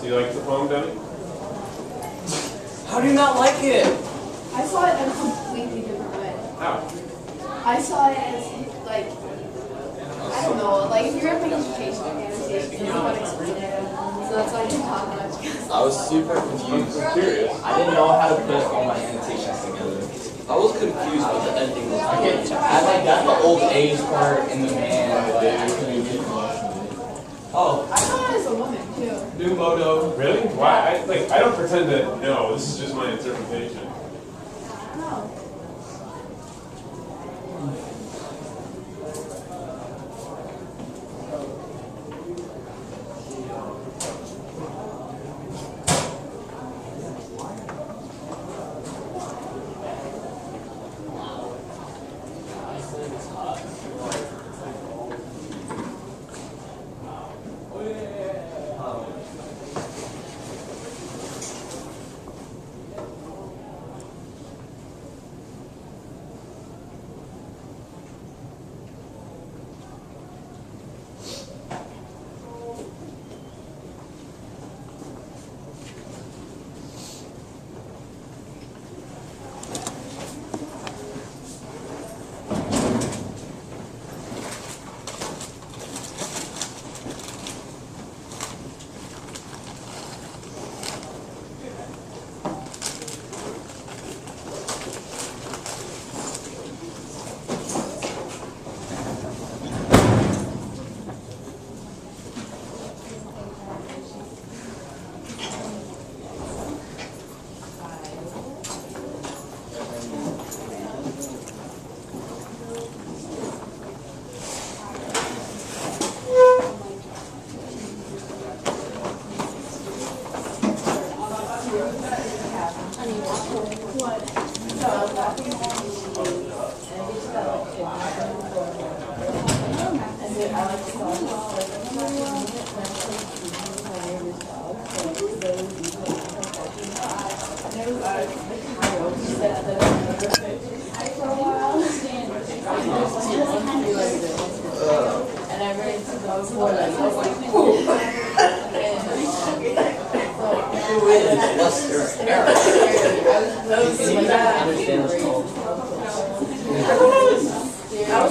Do you like the poem, Debbie? How do you not like it? I saw it in a completely different way. How? I saw it as, like, I don't know, like, if you're having education and annotation, you know how to explain it. So that's why I didn't talk much. I was super confused. I'm curious. I didn't know how to put all my annotations together. I was confused what the ending was. I like got the old age part in the man, but I couldn't get Oh, I saw it as a woman, too. new moto. Really? Why? I don't pretend to know. This is just my interpretation. I don't know.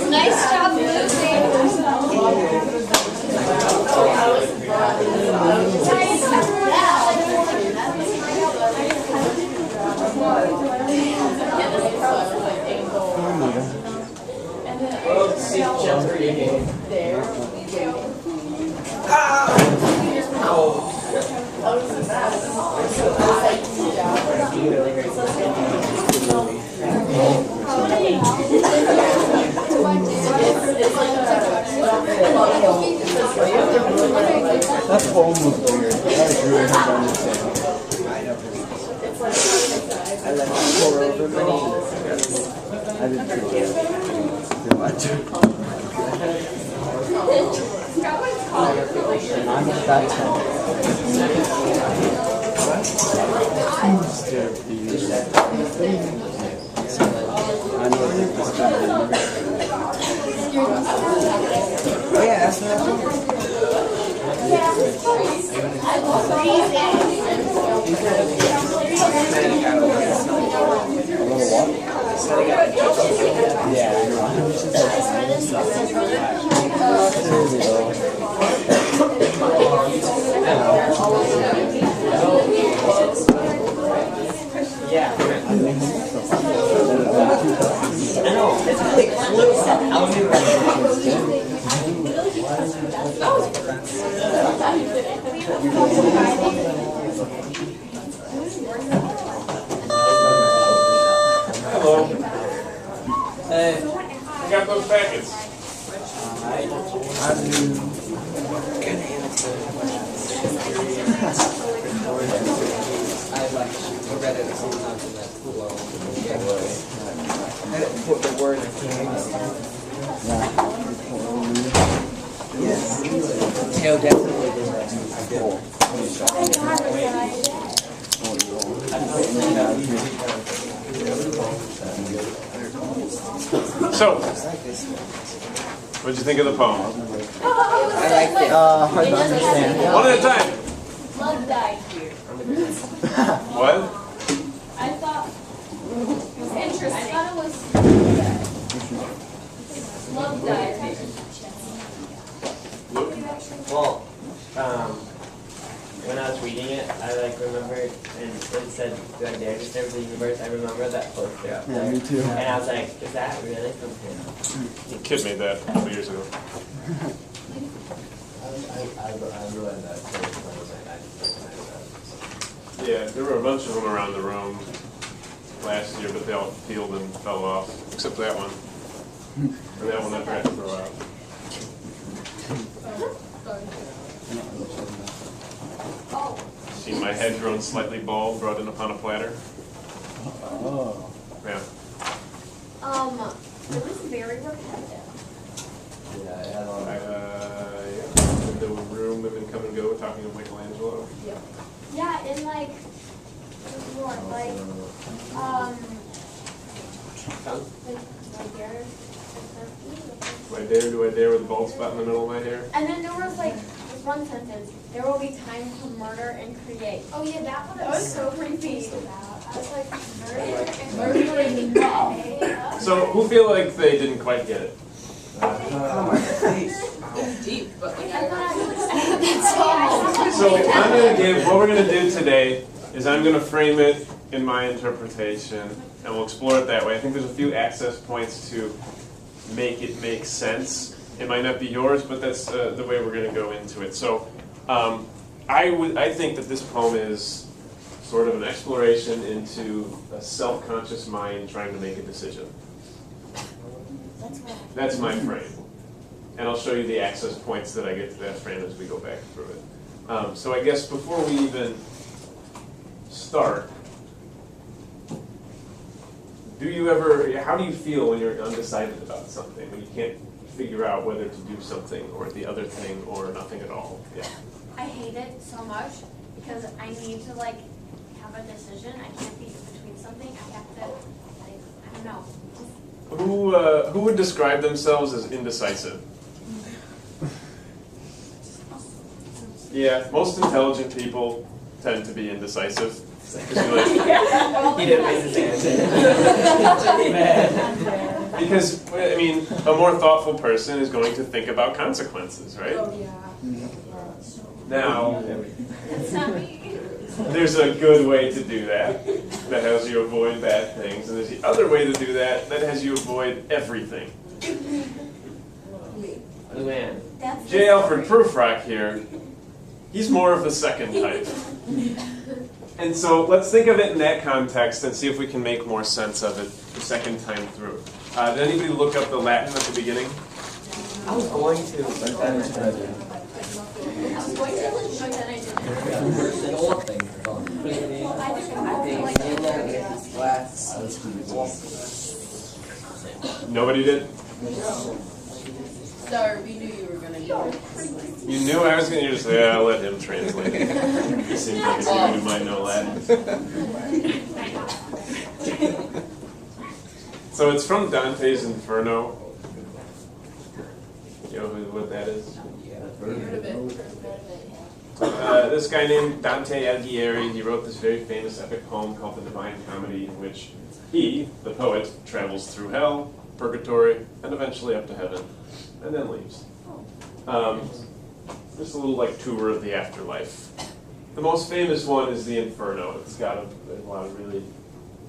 Nice job, That poem was weird. I drew it and understand. I let it pour over me. I didn't feel it too much. I'm at that time. I know this is oh yeah, that's not yeah, I know, it's like flips up. Hello. Hey. I got those packets. I like read it sometimes in that flow. I didn't put the word yes. Tail definitely did that. So, what'd you think of the poem? I liked it. Hard to understand. One at a time. Love that. What? I thought it was interesting. I thought it was love diary. Well, when I was reading it, I like remembered, and when it said, "Do I dare disturb the universe?" I remember that poster up there. Yeah, me too. And I was like, "Is that really from him?" A kid made that a couple years ago. I realized that first when I was like, I just recognized that. Yeah, there were a bunch of them around the room last year, but they all peeled and fell off, except that one. And that one I tried to throw out. Oh, Seen my head grown slightly bald, brought in upon a platter. Oh. Yeah. it was very repetitive. Yeah, it had a lot of. Yeah. In the room, women come and go, talking of Michelangelo. Yeah, and like, there's more, like, Do I dare with a bald spot in the middle of my hair? And then there was like this one sentence. There will be time to murder and create. oh yeah, that one That was so creepy. I was like, murder and murder. So, who feel like they didn't quite get it? It's deep, but like That's all. So, I'm going to give, what we're going to do today is I'm going to frame it in my interpretation, and we'll explore it that way. I think there's a few access points to make it make sense. It might not be yours, but that's the way we're going to go into it. So, I think that this poem is sort of an exploration into a self-conscious mind trying to make a decision. That's my frame. And I'll show you the access points that I get to that frame as we go back through it. So I guess before we even start, how do you feel when you're undecided about something, when you can't figure out whether to do something or the other thing or nothing at all? Yeah. I hate it so much because I need to like have a decision. I can't be between something. I have to like I don't know. Who would describe themselves as indecisive? Yeah, most intelligent people tend to be indecisive. 'Cause you're like, He didn't make his answer. because, I mean, a more thoughtful person is going to think about consequences, right? oh yeah. Now, That's not me. there's a good way to do that has you avoid bad things, and there's the other way to do that has you avoid everything. Luann. That's J. Alfred Prufrock here, he's more of the second type. And so let's think of it in that context and see if we can make more sense of it the second time through. Did anybody look up the Latin at the beginning? I was going to, but then I tried to. I was going to, but then I didn't. An old thing. Nobody did? Sorry, we knew you were gonna do it. You knew I was going to just say, yeah, I'll let him translate. He seems like a dude who might know Latin. So it's from Dante's Inferno. You know what that is? Heard of it. This guy named Dante Alighieri, he wrote this very famous epic poem called The Divine Comedy, in which he, the poet, travels through hell, purgatory, and eventually up to heaven, and then leaves. Just a little like tour of the afterlife. The most famous one is the Inferno. It's got a lot of really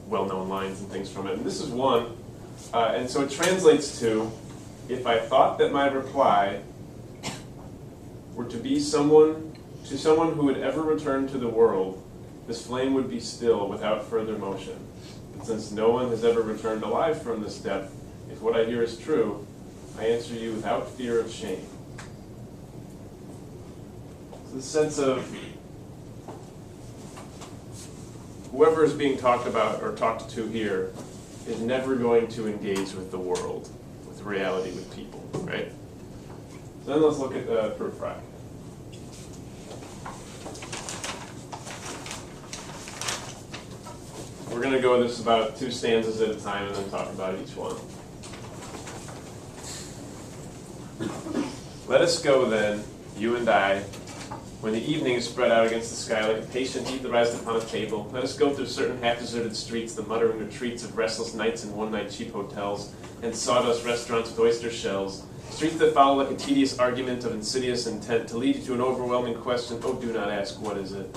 well-known lines and things from it. And this is one, and so it translates to, if I thought that my reply were to be someone who would ever return to the world, this flame would be still without further motion. But since no one has ever returned alive from this depth, if what I hear is true, I answer you without fear of shame. So the sense of whoever is being talked about or talked to here is never going to engage with the world, with reality, with people, right? So then let's look at Prufrock. We're going to go this about 2 stanzas at a time and then talk about each one. Let us go then, you and I, When the evening is spread out against the sky like a patient etherized upon a table, let us go through certain half-deserted streets, the muttering retreats of restless nights and one-night cheap hotels, and sawdust restaurants with oyster shells, streets that follow like a tedious argument of insidious intent to lead you to an overwhelming question, oh, do not ask, what is it?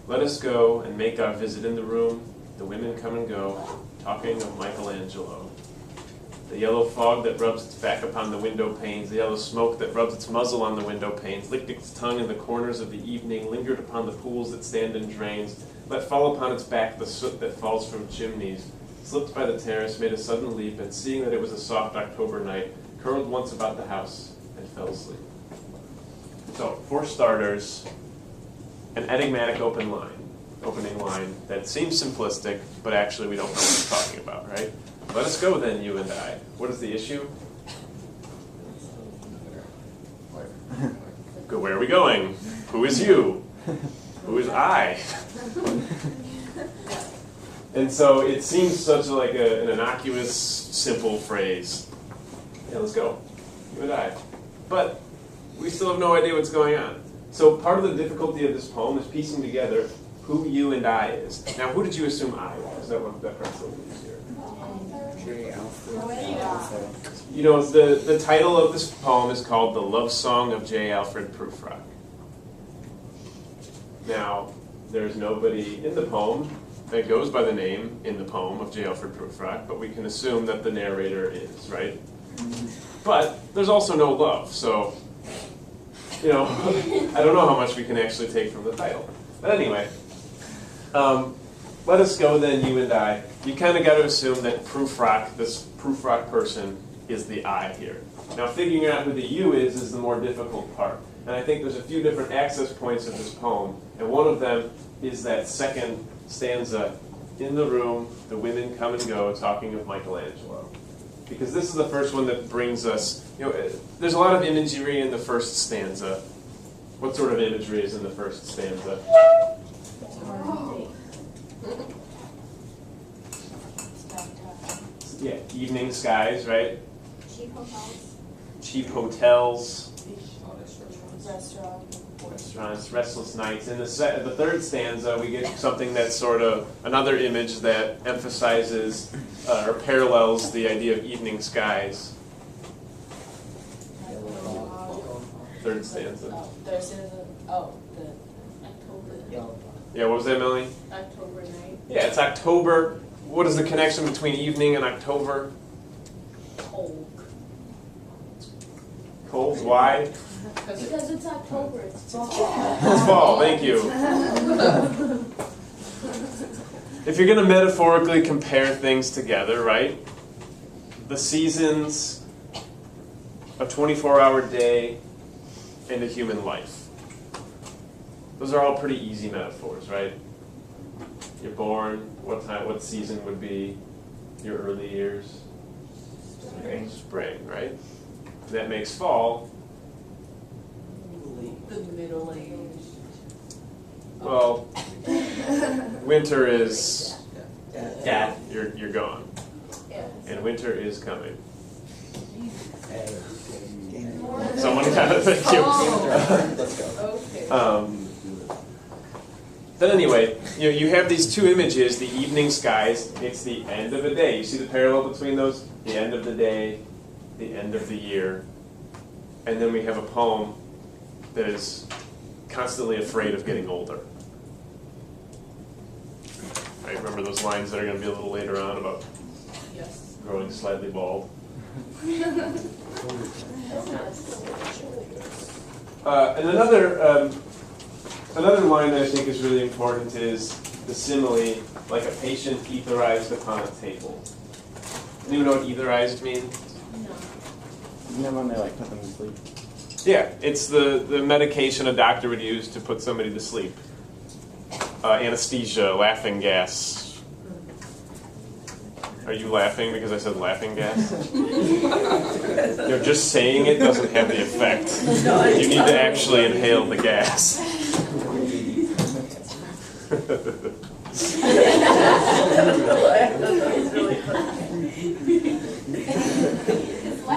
Let us go and make our visit in the room, the women come and go, talking of Michelangelo. The yellow fog that rubs its back upon the window panes, the yellow smoke that rubs its muzzle on the window panes, licked its tongue in the corners of the evening, lingered upon the pools that stand in drains, let fall upon its back the soot that falls from chimneys, slipped by the terrace, made a sudden leap, and seeing that it was a soft October night, curled once about the house and fell asleep. So, for starters, an enigmatic opening line that seems simplistic, but actually we don't know what it's talking about, right? Let us go then, you and I. What is the issue? Go, where are we going? Who is you? Who is I? And so it seems such like an innocuous, simple phrase. Yeah, let's go, you and I. But we still have no idea what's going on. So part of the difficulty of this poem is piecing together who you and I is. Now, who did you assume I was? That part's a little easier. J. Alfred. You know, the title of this poem is called The Love Song of J. Alfred Prufrock. Now, there's nobody in the poem that goes by the name in the poem of J. Alfred Prufrock, but we can assume that the narrator is, right? But there's also no love, so, you know, I don't know how much we can actually take from the title. But anyway, let us go then, you and I. You kind of got to assume that Prufrock, this Prufrock person, is the I here. Now, figuring out who the you is the more difficult part. And I think there's a few different access points of this poem, and one of them is that second stanza, in the room, the women come and go, talking of Michelangelo. Because this is the first one that brings us, you know, there's a lot of imagery in the first stanza. What sort of imagery is in the first stanza? Yeah, evening skies, right? Cheap hotels. Cheap hotels, Restaurant. restaurants, restless nights. In the third stanza, we get something that's sort of another image that emphasizes or parallels the idea of evening skies. Third stanza. There's the October. Yeah, what was that, Melanie? October night. Yeah, it's October. What is the connection between evening and October? Cold. Cold. Why? Because it's October, it's fall. It's fall, thank you. If you're going to metaphorically compare things together, right? The seasons, a 24-hour day, and a human life. Those are all pretty easy metaphors, right? You're born, what season would be your early years? Spring, right? That makes fall. The middle age. Well, winter is you're gone, Yeah. and winter is coming. Someone kind of thank you. Okay. But anyway, you have these two images: the evening skies. It's the end of a day. You see the parallel between those? The end of the day, the end of the year, and then we have a poem that is constantly afraid of getting older. Right? Remember those lines that are going to be a little later on about Yes. growing slightly bald. And another line that I think is really important is the simile, like a patient etherized upon a table. Anyone know what etherized means? Isn't that when they like put them to sleep? Yeah, it's the medication a doctor would use to put somebody to sleep. Anesthesia, laughing gas. Are you laughing because I said laughing gas? Just saying it doesn't have the effect. You need to actually inhale the gas.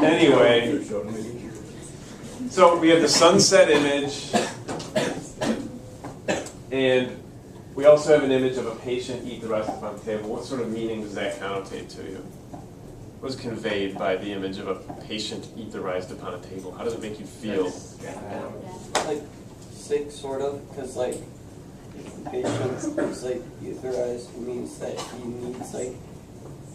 Anyway, so we have the sunset image, And we also have an image of a patient etherized upon the table. What sort of meaning does that connotate to you? What is conveyed by the image of a patient etherized upon a table? How does it make you feel? Like sick, sort of, because like if the patient is like etherized, it means that he needs like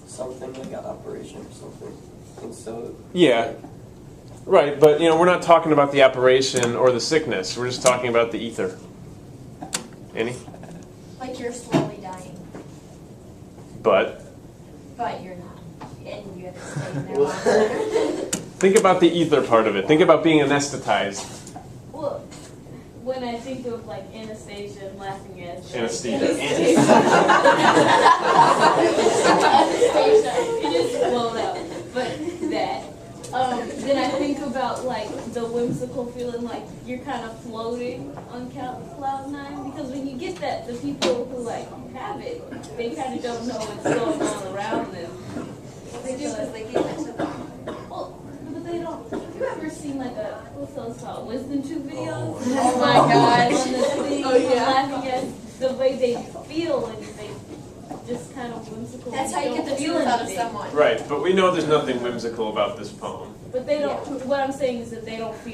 something like an operation or something, and so Yeah. Right, but we're not talking about the operation or the sickness. We're just talking about the ether. Annie? Like you're slowly dying, But but you're not, and you have to stay in there longer. think about the ether part of it. Think about being anesthetized. Well, when I think of like Anastasia, I'm laughing at Anesthesia. Anastasia, it just blown out. But that. Then I think about like the whimsical feeling like you're kind of floating on cloud nine, because when you get that, the people who like have it, they kind of don't know what's going on around them. They do because they gave it to them. Well, but they don't. Have you ever seen like what's those called, wisdom tube videos? Oh my gosh. On the thing, Oh, yeah. laughing at the way they feel, and they just kind of whimsical. That's how you get the Don't feel truth out of anything. someone. Right, but we know there's nothing whimsical about this poem. But they don't. What I'm saying is that they don't feel